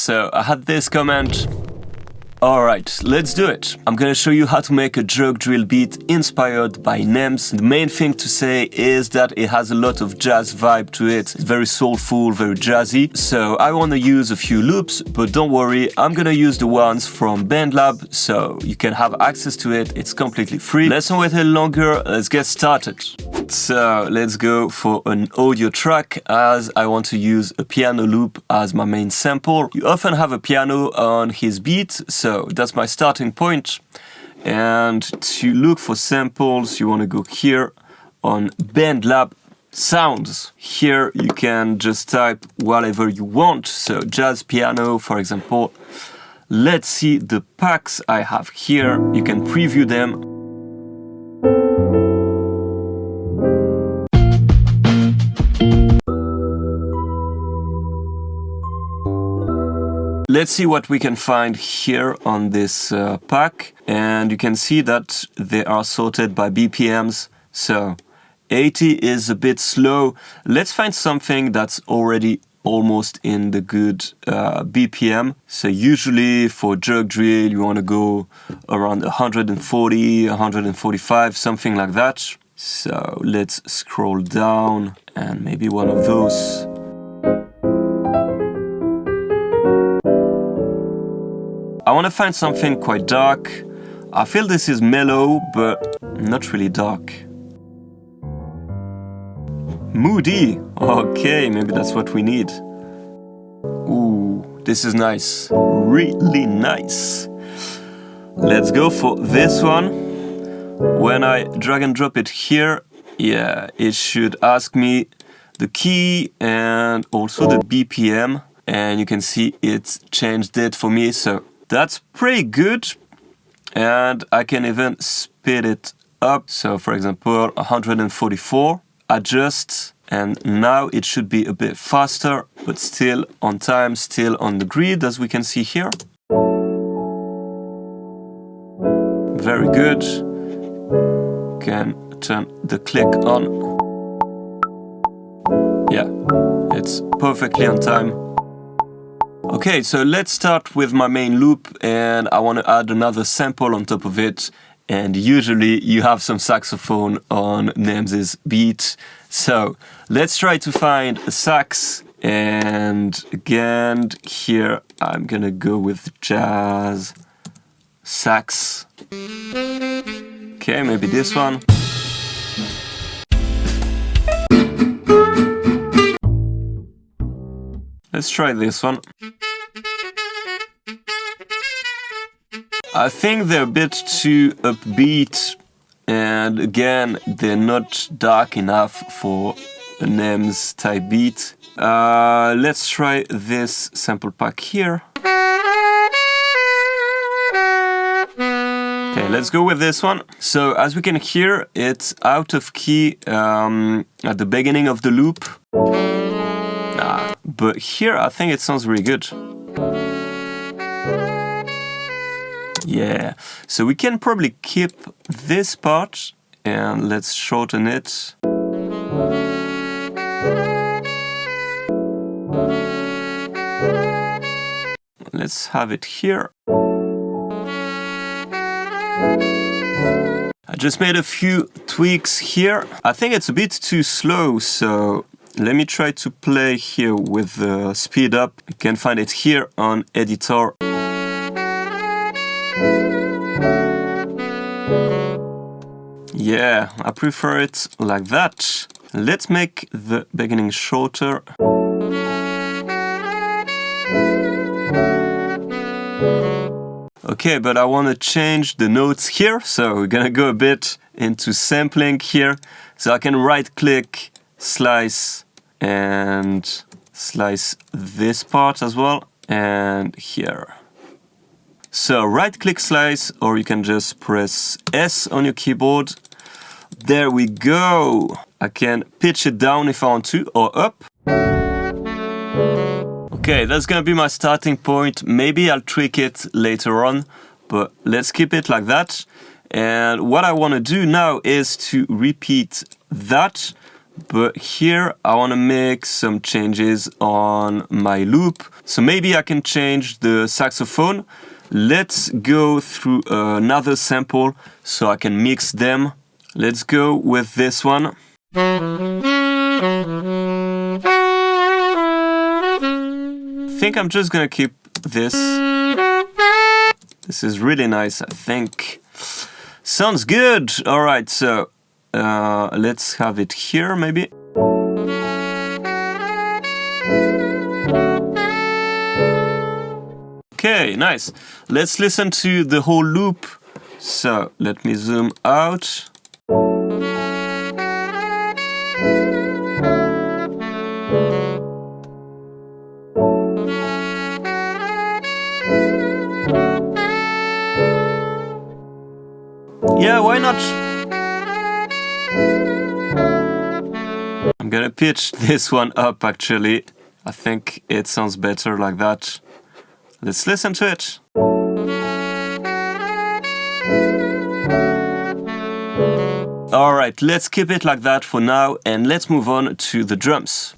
So I had this comment. Alright, let's do it. I'm gonna show you how to make a jerk drill beat inspired by Nemzzz. The main thing to say is that it has a lot of jazz vibe to it. It's very soulful, very jazzy. So I wanna use a few loops, but don't worry, I'm gonna use the ones from BandLab, so you can have access to it. It's completely free. Let's not wait any longer, let's get started. So let's go for an audio track, as I want to use a piano loop as my main sample. You often have a piano on his beat, so that's my starting point. And to look for samples, you want to go here on BandLab sounds. Here you can just type whatever you want, so jazz piano, for example. Let's see the packs I have here. You can preview them. Let's see what we can find here on this pack, and you can see that they are sorted by BPMs. So 80 is a bit slow. Let's find something that's already almost in the good BPM. So usually for jerk drill you want to go around 140, 145, something like that. So let's scroll down and maybe one of those. I want to find something quite dark. I feel this is mellow, but not really dark. Moody. Okay, maybe that's what we need. Ooh, this is nice. Really nice. Let's go for this one. When I drag and drop it here, yeah, it should ask me the key and also the BPM. And you can see it's changed it for me, so that's pretty good, and I can even speed it up. So for example, 144, adjust, and now it should be a bit faster, but still on time, still on the grid, as we can see here. Very good. Can turn the click on. Yeah, it's perfectly on time. Okay, so let's start with my main loop, and I want to add another sample on top of it. And usually you have some saxophone on Nemzz's beat. So let's try to find a sax. And again, here I'm gonna go with jazz sax. Okay, maybe this one. Let's try this one. I think they're a bit too upbeat, and again, they're not dark enough for a Nemzzz type beat. Let's try this sample pack here. Okay, let's go with this one. So as we can hear, it's out of key at the beginning of the loop. But here I think it sounds really good. Yeah, so we can probably keep this part and let's shorten it. Let's have it here. I just made a few tweaks here. I think it's a bit too slow, so let me try to play here with the speed up. You can find it here on editor. Yeah, I prefer it like that. Let's make the beginning shorter. Okay, but I want to change the notes here, so we're gonna go a bit into sampling here. So I can right click, slice, and slice this part as well, and here. So right click slice, or you can just press S on your keyboard. There we go. I can pitch it down if I want to, or up. Okay, that's gonna be my starting point. Maybe I'll tweak it later on, but let's keep it like that. And what I want to do now is to repeat that, but here I want to make some changes on my loop. So maybe I can change the saxophone. Let's go through another sample so I can mix them. Let's go with this one. I think I'm just gonna keep this. This is really nice, I think. Sounds good. All right, so let's have it here maybe. Okay, nice. Let's listen to the whole loop. So let me zoom out. Yeah, why not? I'm gonna pitch this one up actually. I think it sounds better like that. Let's listen to it. Alright, let's keep it like that for now and let's move on to the drums.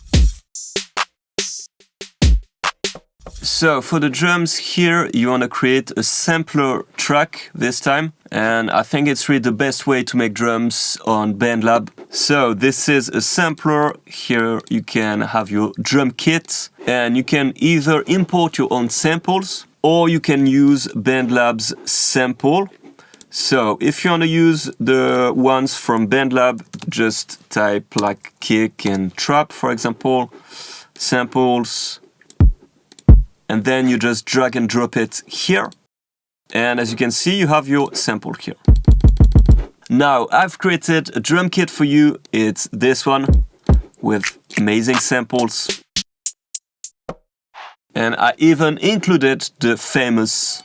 So for the drums here, you want to create a sampler track this time. And I think it's really the best way to make drums on BandLab. So this is a sampler. Here you can have your drum kit and you can either import your own samples or you can use BandLab's sample. So if you want to use the ones from BandLab, just type like kick and trap, for example, samples. And then you just drag and drop it here. And as you can see, you have your sample here. Now, I've created a drum kit for you. It's this one with amazing samples. And I even included the famous.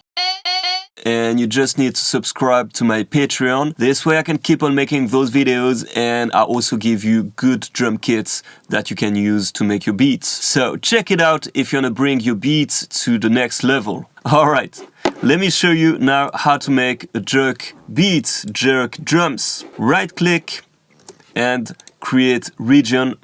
And you just need to subscribe to my Patreon. This way I can keep on making those videos and I also give you good drum kits that you can use to make your beats. So check it out if you want to bring your beats to the next level. Alright, let me show you now how to make a jerk beat, jerk drums. Right click and create region.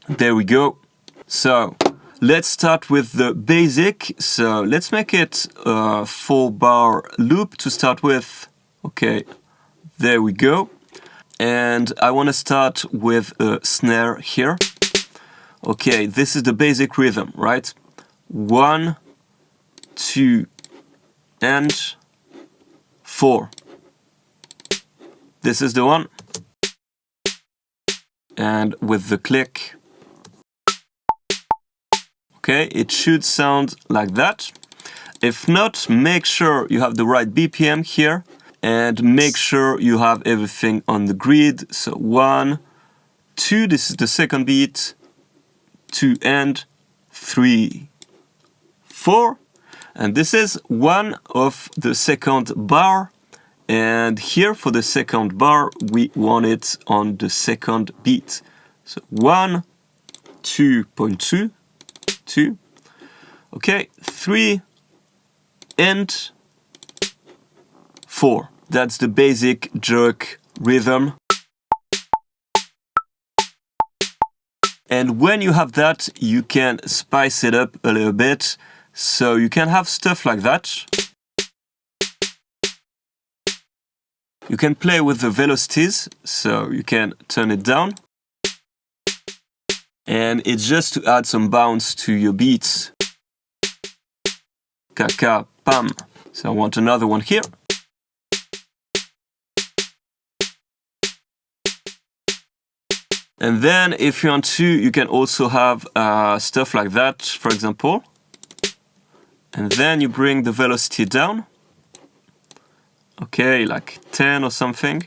There we go. So let's start with the basic. So let's make it a 4-bar loop to start with. Okay, there we go. And I want to start with a snare here. Okay, this is the basic rhythm, right? 1, 2, and 4. This is the one. And with the click. Okay, it should sound like that. If not, make sure you have the right BPM here and make sure you have everything on the grid. So 1, 2, this is the second beat, 2 and 3, 4. And this is one of the second bar. And here for the second bar, we want it on the second beat. So 1, 2.2. 2, okay, 3 and 4. That's the basic jerk rhythm. And when you have that, you can spice it up a little bit. So you can have stuff like that. You can play with the velocities, so you can turn it down. And it's just to add some bounce to your beats. Kaka, pam. So I want another one here. And then if you want to, you can also have stuff like that, for example. And then you bring the velocity down. Okay, like 10 or something.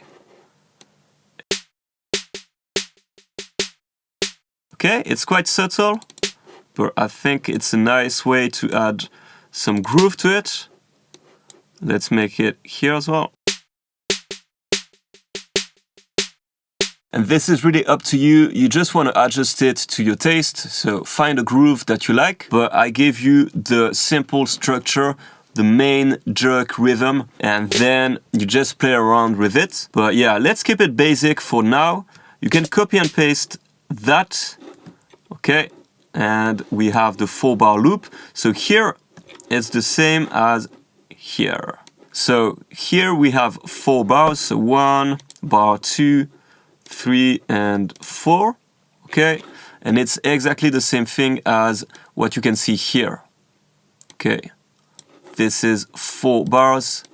Okay, it's quite subtle, but I think it's a nice way to add some groove to it. Let's make it here as well. And this is really up to you. You just want to adjust it to your taste. So find a groove that you like. But I gave you the simple structure, the main jerk rhythm, and then you just play around with it. But yeah, let's keep it basic for now. You can copy and paste that, okay, and we have the 4-bar loop. So here it's the same as here. So here we have 4 bars, so 1, bar 2, 3, and 4, okay, and it's exactly the same thing as what you can see here. Okay, this is 4 bars,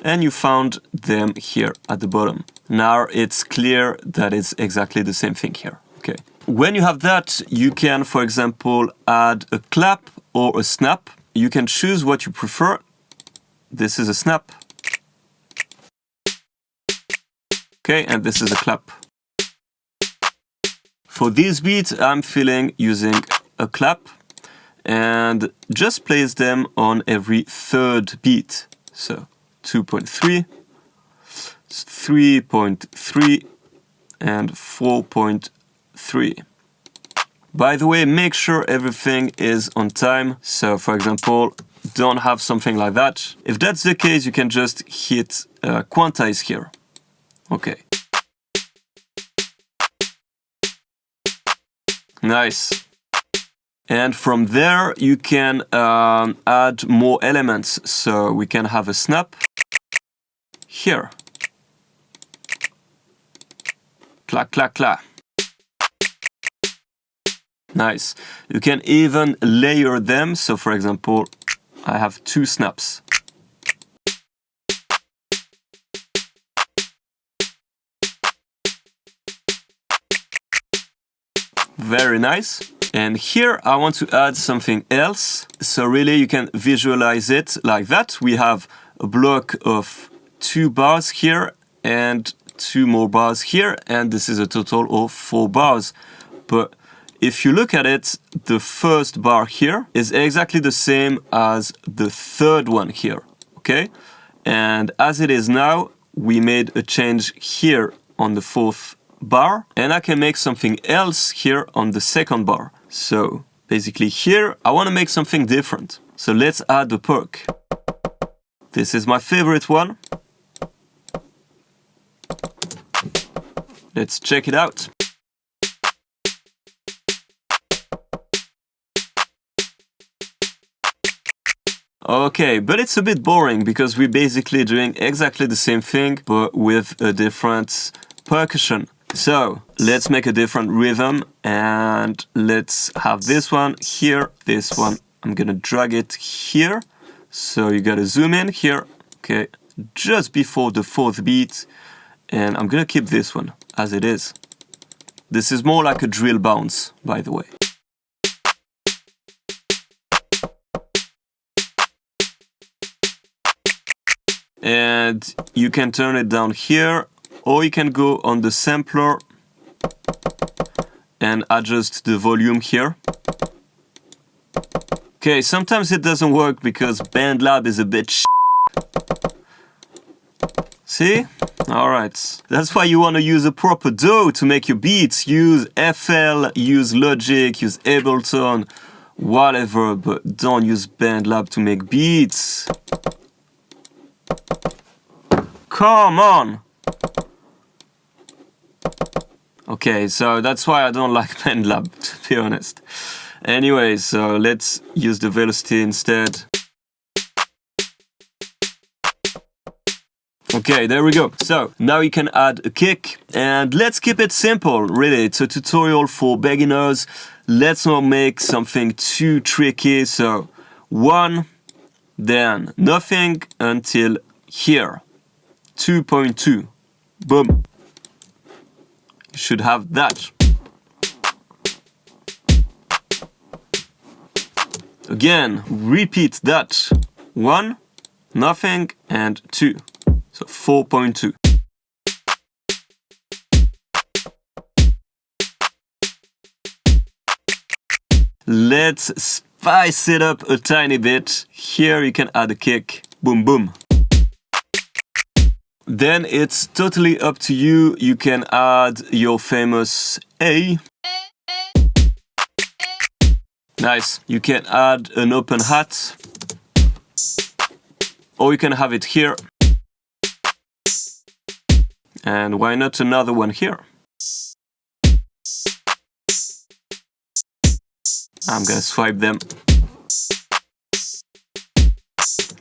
and you found them here at the bottom. Now it's clear that it's exactly the same thing here. Okay. When you have that, you can, for example, add a clap or a snap. You can choose what you prefer. This is a snap. Okay, and this is a clap. For this beat, I'm feeling using a clap and just place them on every third beat. So 2.3, 3.3, and 4.3. By the way, make sure everything is on time. So for example, don't have something like that. If that's the case, you can just hit quantize here. Okay. Nice. And from there, you can add more elements. So we can have a snap here. Clack, clack, clack. Nice. You can even layer them. So for example, I have 2 snaps. Very nice. And here I want to add something else. So really you can visualize it like that. We have a block of 2 bars here and 2 more bars here, and this is a total of 4 bars. But if you look at it, the first bar here is exactly the same as the third one here, okay? And as it is now, we made a change here on the 4th bar, and I can make something else here on the 2nd bar. So basically here, I want to make something different. So let's add the perk. This is my favorite one. Let's check it out. Okay, but it's a bit boring because we're basically doing exactly the same thing, but with a different percussion. So let's make a different rhythm, and let's have this one here, this one. I'm gonna drag it here. So you gotta zoom in here, okay, just before the 4th beat. And I'm gonna keep this one as it is. This is more like a drill bounce, by the way. And you can turn it down here, or you can go on the sampler and adjust the volume here. Okay, sometimes it doesn't work because BandLab is a bit See? Alright. That's why you want to use a proper DAW to make your beats. Use FL, use Logic, use Ableton, whatever, but don't use BandLab to make beats. Come on! Okay, so that's why I don't like BandLab, to be honest. Anyway, so let's use the velocity instead. Okay, there we go. So now you can add a kick, and let's keep it simple, really. It's a tutorial for beginners. Let's not make something too tricky. So 1, then nothing until here. 2.2. Boom. You should have that. Again, repeat that. 1, nothing, and 2. So 4.2. Let's spice it up a tiny bit. Here you can add a kick. Boom, boom. Then it's totally up to you. You can add your famous A. Nice. You can add an open hat. Or you can have it here. And why not another one here? I'm gonna swipe them.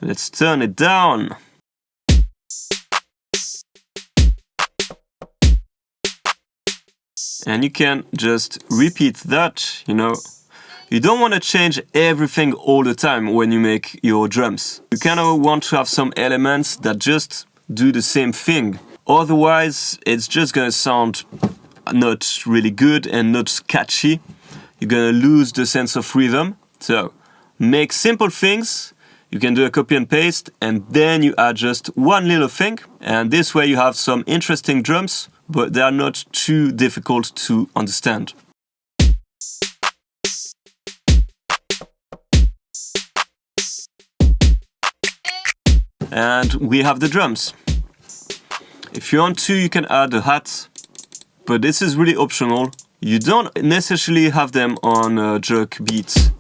Let's turn it down. And you can just repeat that, you know. You don't want to change everything all the time when you make your drums. You kind of want to have some elements that just do the same thing. Otherwise, it's just gonna sound not really good and not catchy. You're gonna lose the sense of rhythm. So, make simple things. You can do a copy and paste, and then you add just one little thing. And this way you have some interesting drums, but they are not too difficult to understand. And we have the drums. If you want to, you can add a hat, but this is really optional. You don't necessarily have them on jerk beats.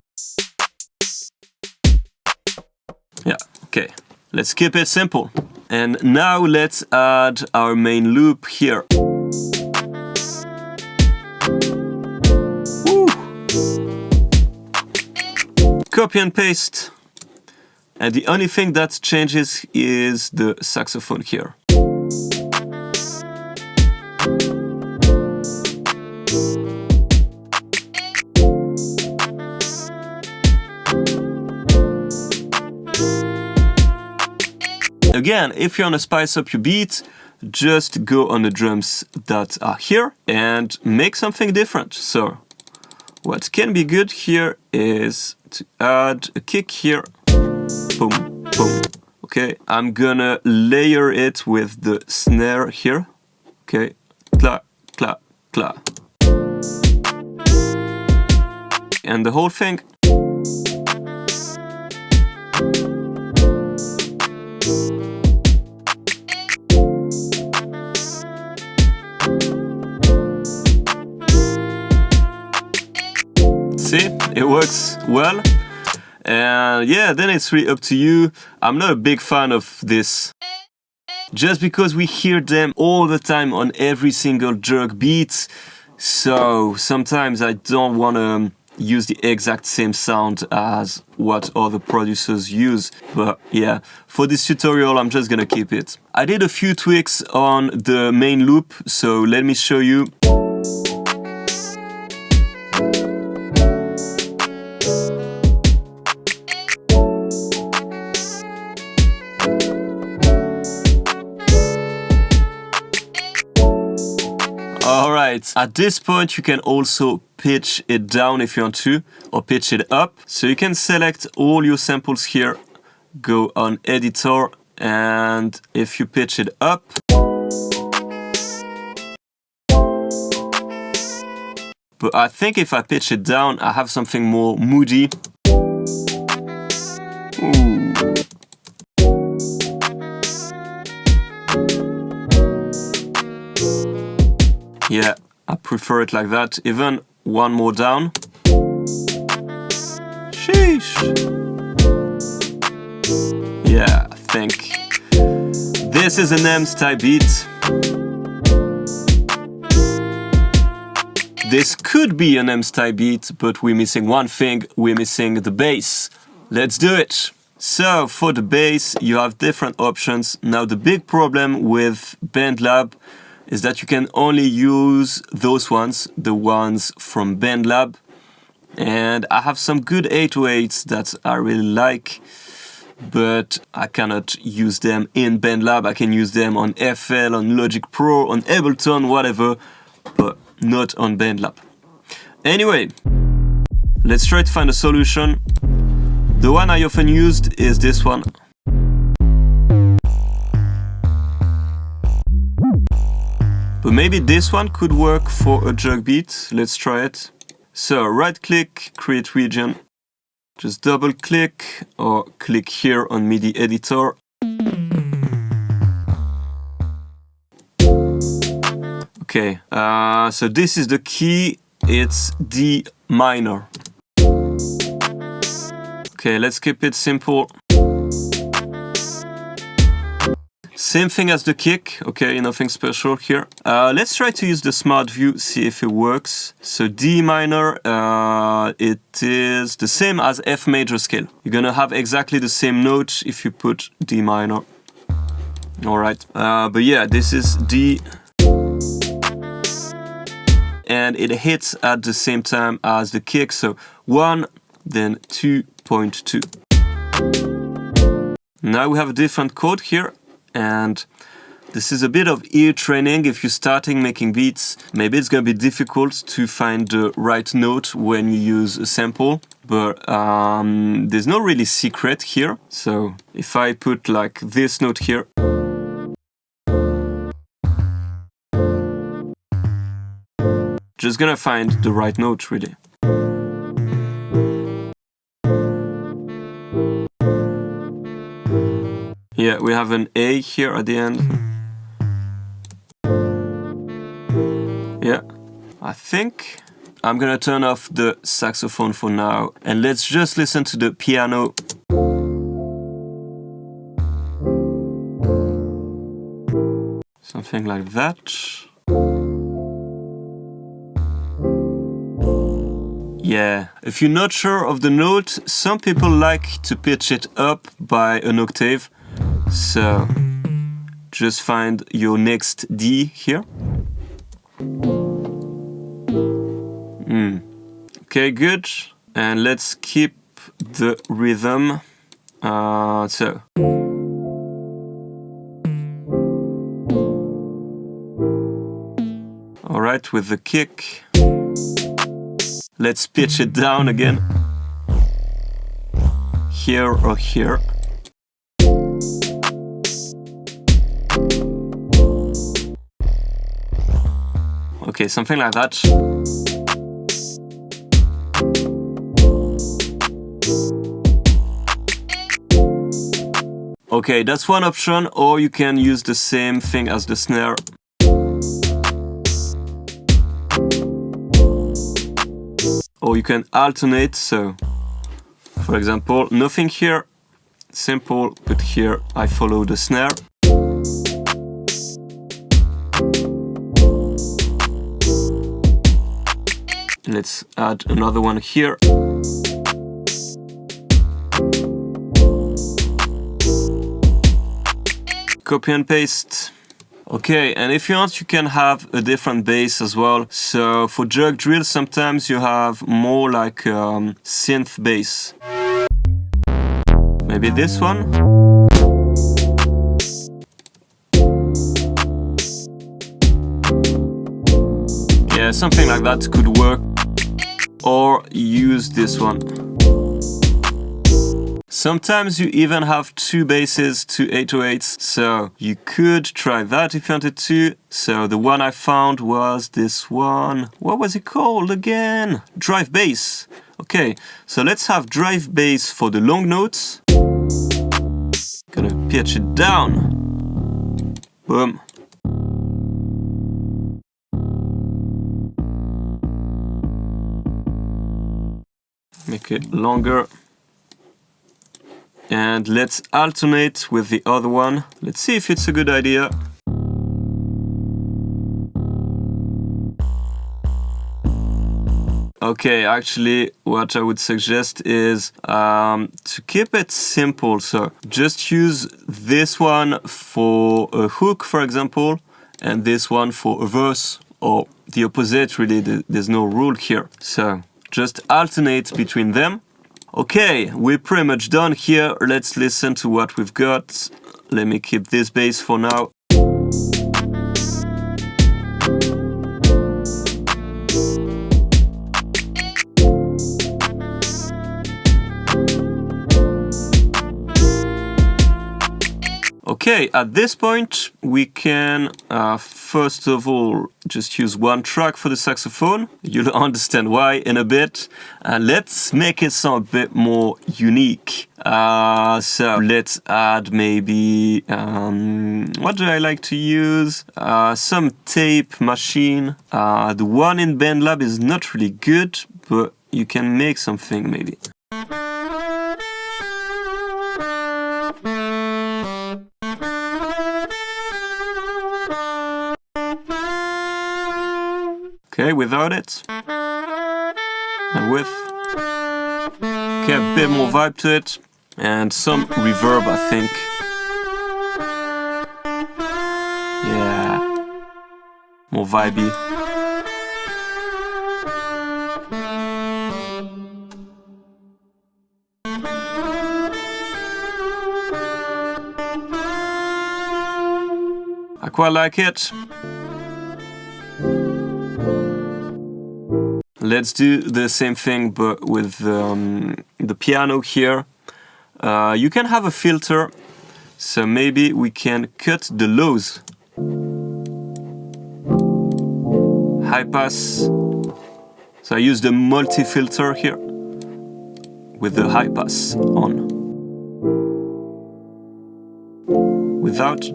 Yeah, okay. Let's keep it simple. And now let's add our main loop here. Woo. Copy and paste. And the only thing that changes is the saxophone here. Again, if you want to spice up your beat, just go on the drums that are here and make something different. So, what can be good here is to add a kick here. Boom, boom. Okay, I'm gonna layer it with the snare here. Okay, cla, cla, cla. And the whole thing. See, it works well. And yeah, then it's really up to you. I'm not a big fan of this. Just because we hear them all the time on every single jerk beat. So sometimes I don't want to use the exact same sound as what other producers use. But yeah, for this tutorial, I'm just gonna keep it. I did a few tweaks on the main loop, so let me show you. Alright, at this point you can also pitch it down if you want to, or pitch it up. So you can select all your samples here, go on editor, and if you pitch it up, but I think if I pitch it down, I have something more moody. Ooh. Yeah, I prefer it like that. Even one more down. Sheesh. Yeah, I think this is a Nemzzz type beat. This could be a Nemzzz type beat, but we're missing one thing. We're missing the bass. Let's do it. So for the bass, you have different options. Now the big problem with BandLab is that you can only use those ones, the ones from BandLab. And I have some good 808s that I really like, but I cannot use them in BandLab. I can use them on FL, on Logic Pro, on Ableton, whatever, but not on BandLab. Anyway, let's try to find a solution. The one I often used is this one. But maybe this one could work for a jerk beat. Let's try it. So right click, create region. Just double click or click here on MIDI editor. Okay, so this is the key. It's D minor. Okay, let's keep it simple. Same thing as the kick, okay, nothing special here. Let's try to use the smart view, see if it works. So D minor, it is the same as F major scale. You're gonna have exactly the same note if you put D minor. Alright, but yeah, this is D. And it hits at the same time as the kick, so 1, then 2.2. Now we have a different chord here. And this is a bit of ear training. If you're starting making beats, maybe it's gonna be difficult to find the right note when you use a sample, but there's no really secret here. So if I put like this note here, just gonna find the right note really. Yeah, we have an A here at the end. Yeah, I think I'm gonna turn off the saxophone for now and let's just listen to the piano. Something like that. Yeah, if you're not sure of the note, some people like to pitch it up by an octave. So just find your next D here. Okay, good. And let's keep the rhythm. So. All right, with the kick. Let's pitch it down again. Here or here. Okay, something like that. Okay, that's one option, or you can use the same thing as the snare. Or you can alternate, so for example, nothing here, simple, but here I follow the snare. Let's add another one here. Copy and paste. Okay, and if you want, you can have a different bass as well. So for jerk drill, sometimes you have more like synth bass. Maybe this one. Yeah, something like that could work. Or use this one. Sometimes you even have two basses, two 808s, so you could try that if you wanted to. So the one I found was this one. What was it called again? Drive bass. Okay, so let's have drive bass for the long notes. Gonna pitch it down. Boom. Make it longer. And let's alternate with the other one. Let's see if it's a good idea. Okay, actually, what I would suggest is to keep it simple. So just use this one for a hook, for example, and this one for a verse, or the opposite, really. There's no rule here. So just alternate between them. Okay, we're pretty much done here. Let's listen to what we've got. Let me keep this bass for now. Okay, at this point we can first of all just use one track for the saxophone. You'll understand why in a bit. Let's make it sound a bit more unique. So let's add maybe, what do I like to use? Some tape machine. The one in BandLab is not really good, but you can make something maybe. Okay, without it. And with. Okay, a bit more vibe to it. And some reverb, I think. Yeah. More vibey. I quite like it. Let's do the same thing but with the piano here. You can have a filter, so maybe we can cut the lows. High pass. So I use the multi-filter here with the high pass on. Without.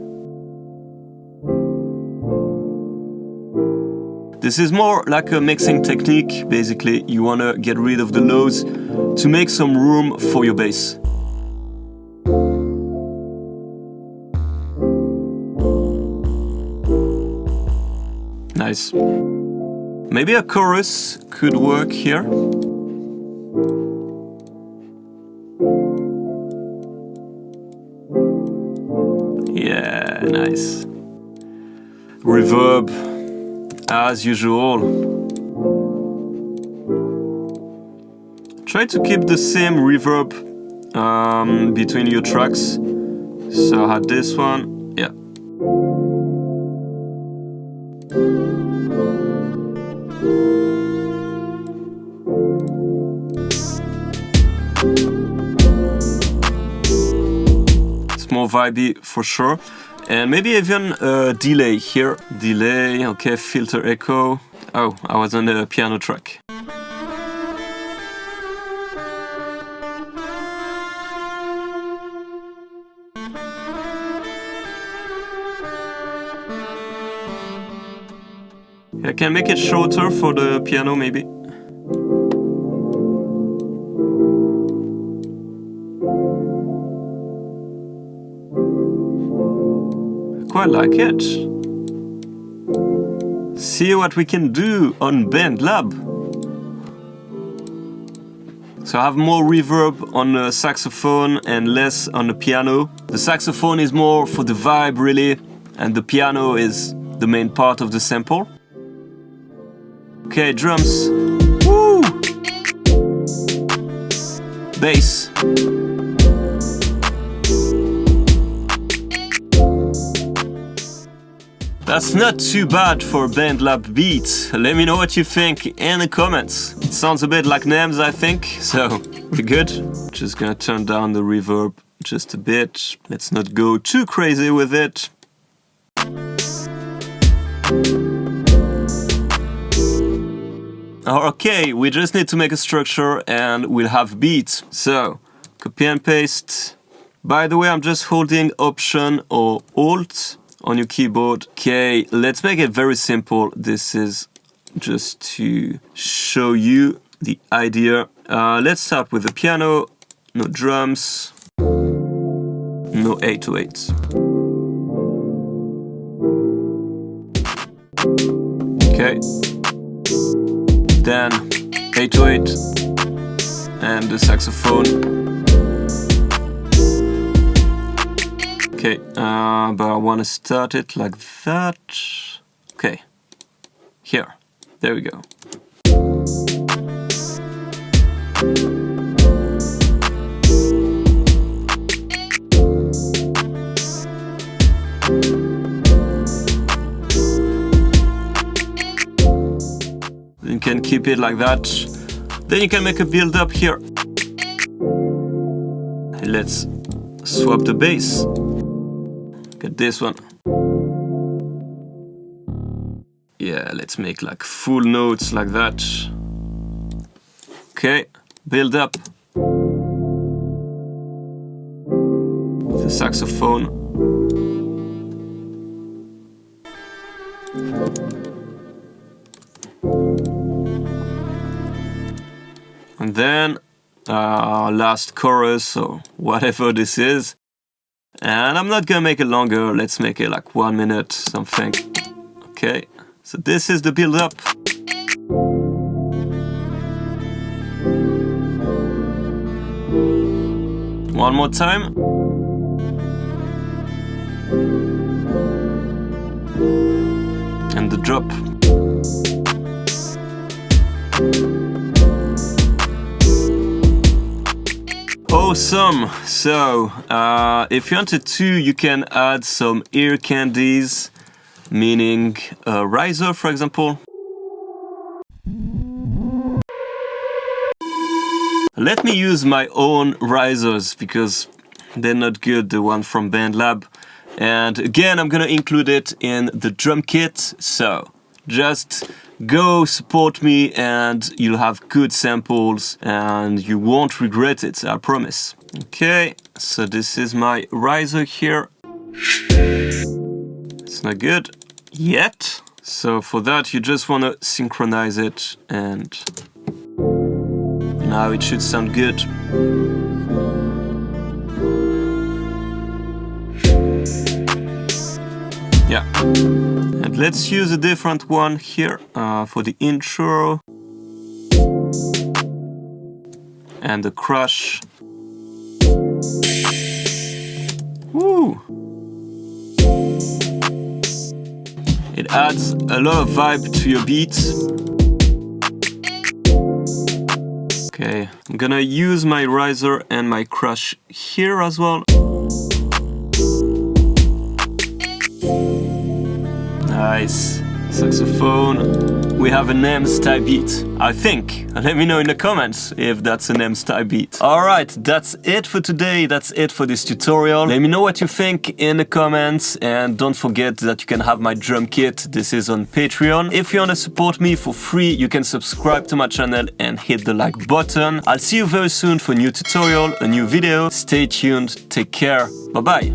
This is more like a mixing technique. Basically, you want to get rid of the lows to make some room for your bass. Nice. Maybe a chorus could work here. Yeah, nice. Reverb. As usual. Try to keep the same reverb between your tracks. So I had this one, yeah. It's more vibey for sure. And maybe even a delay here. Delay, okay, filter echo. Oh, I was on the piano track. I can make it shorter for the piano maybe. Quite like it. See what we can do on BandLab. So I have more reverb on the saxophone and less on the piano. The saxophone is more for the vibe really, and the piano is the main part of the sample. Okay, drums. Woo! Bass. That's not too bad for a BandLab beat. Let me know what you think in the comments. It sounds a bit like Nemzzz, I think, so we're good. Just gonna turn down the reverb just a bit. Let's not go too crazy with it. Okay, we just need to make a structure and we'll have beats. So, copy and paste. By the way, I'm just holding Option or Alt on your keyboard. Okay, let's make it very simple. This is just to show you the idea. Let's start with the piano. No drums. No 808s. Okay. Then 808 and the saxophone. Okay, but I want to start it like that. Okay, here, there we go. You can keep it like that. Then you can make a build up here. Let's swap the bass. Get this one. Yeah, let's make like full notes like that. Okay, build up. The saxophone. And then last chorus or whatever this is. And I'm not gonna make it longer, let's make it like 1 minute something. Okay, so this is the build up. One more time. And the drop. Awesome! So, if you wanted to, you can add some ear candies, meaning a riser, for example. Let me use my own risers because they're not good, the one from BandLab. And again, I'm gonna include it in the drum kit, so just go support me and you'll have good samples and you won't regret it, I promise. Okay, so this is my riser here. It's not good yet. So for that, you just wanna synchronize it and now it should sound good. Yeah, and let's use a different one here for the intro and the crash. Woo! It adds a lot of vibe to your beats. Okay, I'm gonna use my riser and my crash here as well. Nice. Saxophone. We have a Nemzzz type beat, I think. Let me know in the comments if that's a Nemzzz type beat. Alright, that's it for today. That's it for this tutorial. Let me know what you think in the comments and don't forget that you can have my drum kit. This is on Patreon. If you want to support me for free, you can subscribe to my channel and hit the like button. I'll see you very soon for a new tutorial, a new video. Stay tuned. Take care. Bye bye.